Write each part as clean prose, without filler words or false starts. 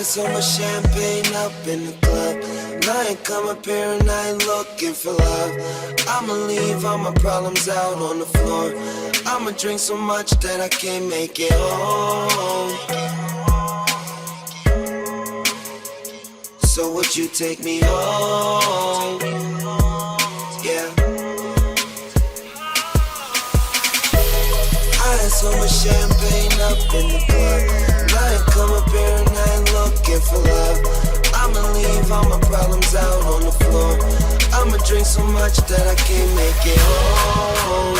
had so much champagne up in the club. And I ain't come up here and I ain't looking for love. I'ma leave all my problems out on the floor. I'ma drink so much that I can't make it home. So would you take me home? Yeah. I had so much champagne up in the club. And I ain't come up here and I ain't looking for love. I'ma leave all my problems out on the floor. I'ma drink so much that I can't make it home.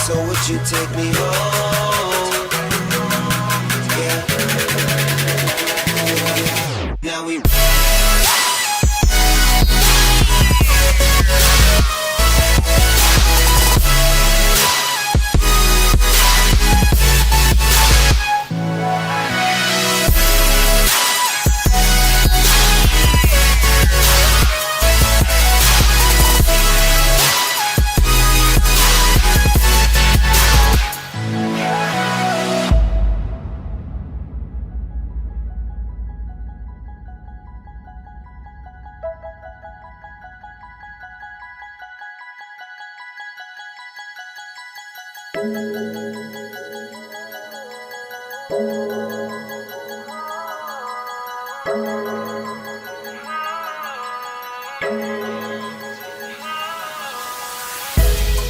So would you take me home? Yeah. Now we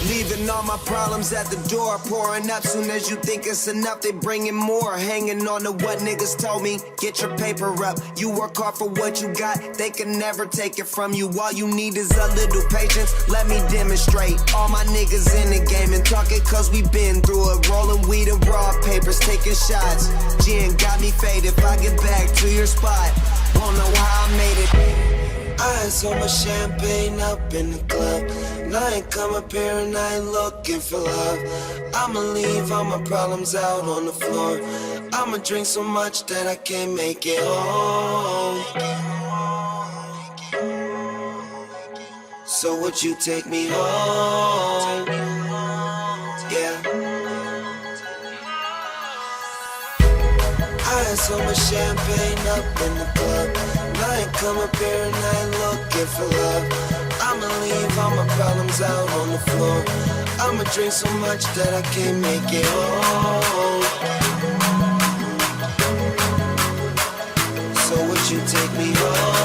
leaving all my problems at the door, pouring up. Soon as you think it's enough, they bringing more. Hanging on to what niggas told me. Get your paper up. You work hard for what you got. They can never take it from you. All you need is a little patience. Let me demonstrate. All my niggas in the game and talking cause we been through it. Rolling weed and raw papers, taking shots. Gin got me faded. If I get back to your spot, won't know how I made it. I had so much champagne up in the club. And I ain't come up here and I ain't looking for love. I'ma leave all my problems out on the floor. I'ma drink so much that I can't make it home. So would you take me home? Yeah. I had so much champagne up in the club. And I ain't come up here and I ain't looking for love. I'ma leave all my problems out on the floor. I'ma drink so much that I can't make it home. So would you take me home?